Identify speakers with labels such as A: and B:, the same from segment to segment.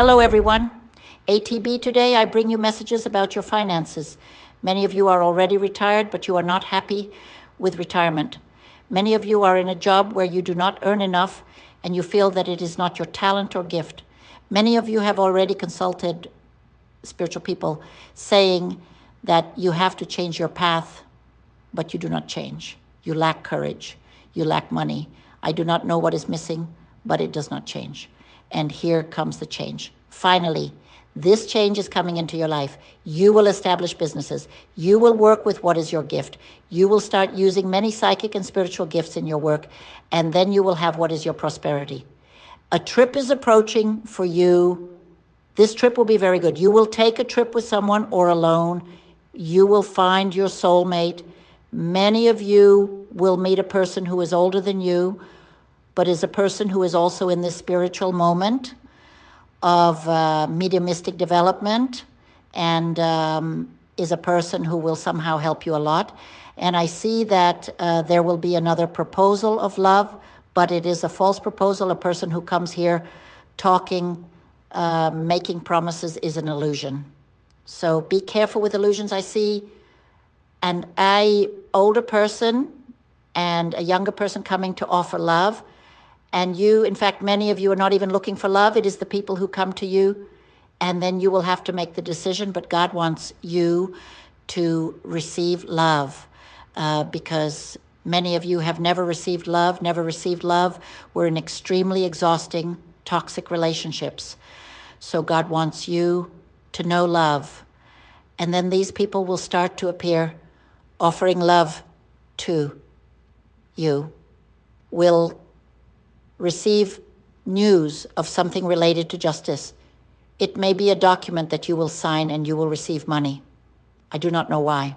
A: Hello, everyone. ATB today, I bring you messages about your finances. Many of you are already retired, but you are not happy with retirement. Many of you are in a job where you do not earn enough and you feel that it is not your talent or gift. Many of you have already consulted spiritual people saying that you have to change your path, but you do not change. You lack courage. You lack money. I do not know what is missing, but it does not change. And here comes the change. Finally, this change is coming into your life. You will establish businesses. You will work with what is your gift. You will start using many psychic and spiritual gifts in your work, and then you will have what is your prosperity. A trip is approaching for you. This trip will be very good. You will take a trip with someone or alone. You will find your soulmate. Many of you will meet a person who is older than you, but is a person who is also in this spiritual moment of mediumistic development and is a person who will somehow help you a lot. And I see that there will be another proposal of love, but it is a false proposal. A person who comes here talking, making promises is an illusion. So be careful with illusions. I see an older person and a younger person coming to offer love. And you, in fact, many of you are not even looking for love. It is the people who come to you, and then you will have to make the decision. But God wants you to receive love because many of you have never received love. We're in extremely exhausting, toxic relationships. So God wants you to know love. And then these people will start to appear offering love to you. Will receive news of something related to justice. It may be a document that you will sign and you will receive money. I do not know why.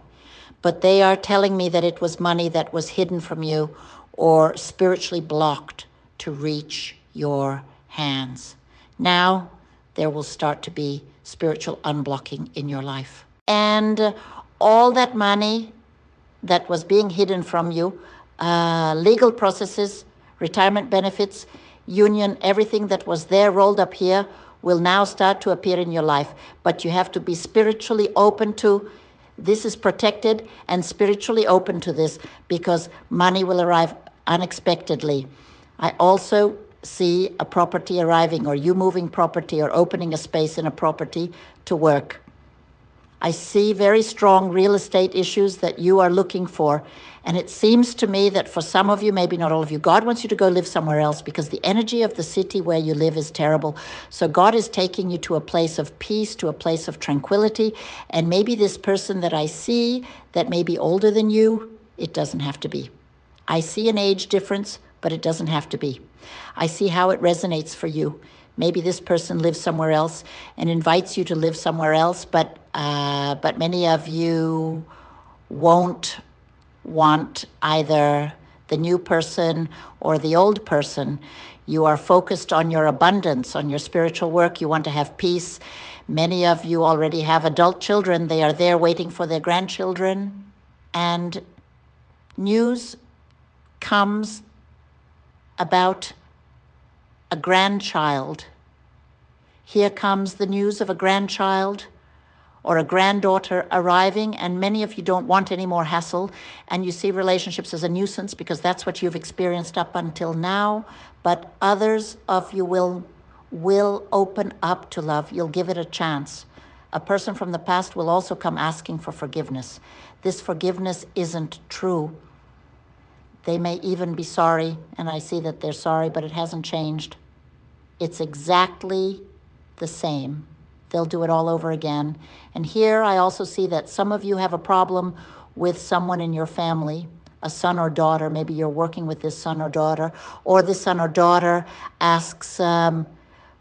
A: But they are telling me that it was money that was hidden from you or spiritually blocked to reach your hands. Now there will start to be spiritual unblocking in your life. And all that money that was being hidden from you, legal processes, retirement benefits, union, everything that was there rolled up here will now start to appear in your life. But you have to be spiritually open to this is protected and spiritually open to this because money will arrive unexpectedly. I also see a property arriving or you moving property or opening a space in a property to work. I see very strong real estate issues that you are looking for. And it seems to me that for some of you, maybe not all of you, God wants you to go live somewhere else because the energy of the city where you live is terrible. So God is taking you to a place of peace, to a place of tranquility. And maybe this person that I see that may be older than you, it doesn't have to be. I see an age difference, but it doesn't have to be. I see how it resonates for you. Maybe this person lives somewhere else and invites you to live somewhere else, but many of you won't want either the new person or the old person. You are focused on your abundance, on your spiritual work. You want to have peace. Many of you already have adult children. They are there waiting for their grandchildren. And news comes about a grandchild. Here comes the news of a grandchild or a granddaughter arriving, and many of you don't want any more hassle, and you see relationships as a nuisance because that's what you've experienced up until now, but others of you will open up to love. You'll give it a chance. A person from the past will also come asking for forgiveness. This forgiveness isn't true. They may even be sorry, and I see that they're sorry, but it hasn't changed. It's exactly the same. They'll do it all over again. And here I also see that some of you have a problem with someone in your family, a son or daughter. Maybe you're working with this son or daughter, or this son or daughter asks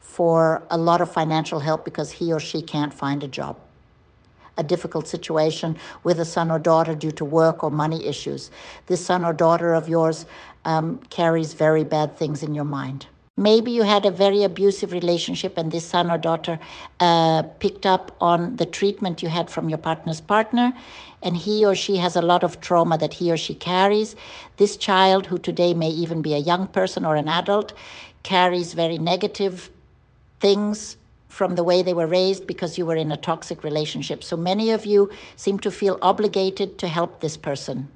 A: for a lot of financial help because he or she can't find a job. A difficult situation with a son or daughter due to work or money issues. This son or daughter of yours carries very bad things in your mind. Maybe you had a very abusive relationship and this son or daughter picked up on the treatment you had from your partner's partner, and he or she has a lot of trauma that he or she carries. This child, who today may even be a young person or an adult, carries very negative things from the way they were raised because you were in a toxic relationship. So many of you seem to feel obligated to help this person.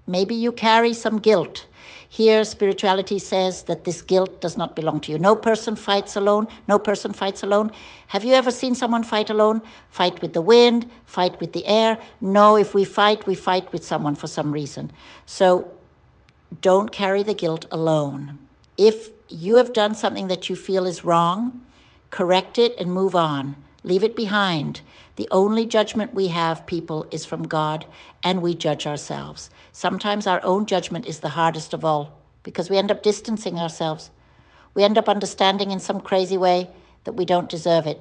A: Maybe you carry some guilt. Here, spirituality says that this guilt does not belong to you. No person fights alone. No person fights alone. Have you ever seen someone fight alone? Fight with the wind, fight with the air. No, if we fight with someone for some reason. So don't carry the guilt alone. If you have done something that you feel is wrong, correct it and move on. Leave it behind. The only judgment we have, people, is from God, and we judge ourselves. Sometimes our own judgment is the hardest of all because we end up distancing ourselves. We end up understanding in some crazy way that we don't deserve it.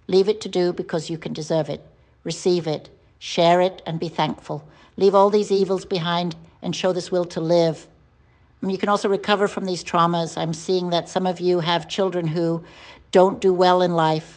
A: Leave it to do because you can deserve it. Receive it, share it, and be thankful. Leave all these evils behind and show this will to live. You can also recover from these traumas. I'm seeing that some of you have children who don't do well in life.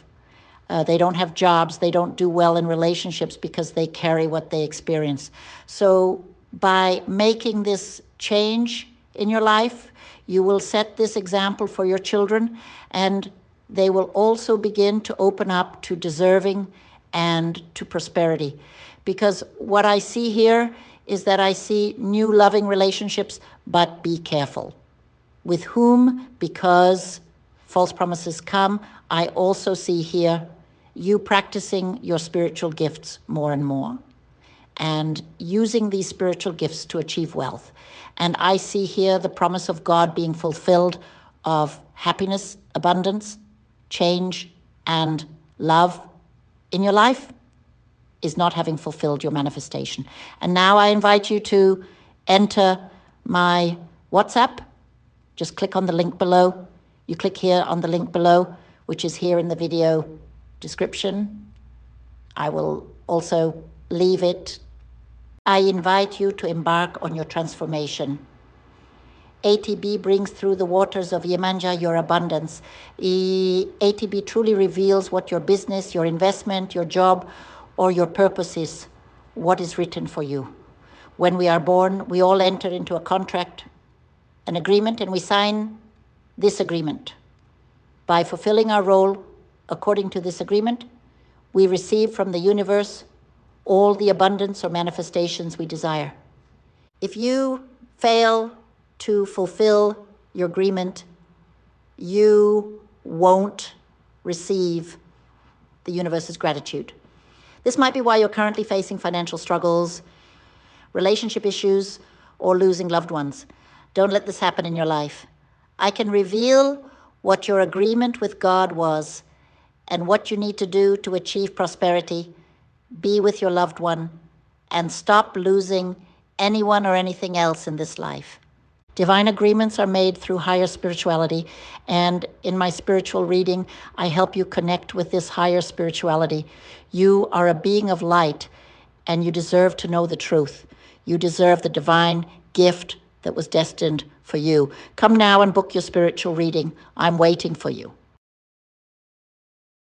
A: They don't have jobs. They don't do well in relationships because they carry what they experience. So by making this change in your life, you will set this example for your children, and they will also begin to open up to deserving and to prosperity. Because what I see here is that I see new loving relationships, but be careful. With whom? Because false promises come. I also see here you practicing your spiritual gifts more and more and using these spiritual gifts to achieve wealth. And I see here the promise of God being fulfilled of happiness, abundance, change, and love in your life is not having fulfilled your manifestation. And now I invite you to enter my WhatsApp. Just click on the link below. You click here on the link below, which is here in the video description. I will also leave it. I invite you to embark on your transformation. ATB brings through the waters of Yemanja your abundance. ATB truly reveals what your business, your investment, your job, or your purpose is, what is written for you. When we are born, we all enter into a contract, an agreement, and we sign this agreement. By fulfilling our role according to this agreement, we receive from the universe all the abundance or manifestations we desire. If you fail to fulfill your agreement, you won't receive the universe's gratitude. This might be why you're currently facing financial struggles, relationship issues, or losing loved ones. Don't let this happen in your life. I can reveal what your agreement with God was and what you need to do to achieve prosperity, be with your loved one, and stop losing anyone or anything else in this life. Divine agreements are made through higher spirituality, and in my spiritual reading, I help you connect with this higher spirituality. You are a being of light, and you deserve to know the truth. You deserve the divine gift that was destined for you. Come now and book your spiritual reading. I'm waiting for you.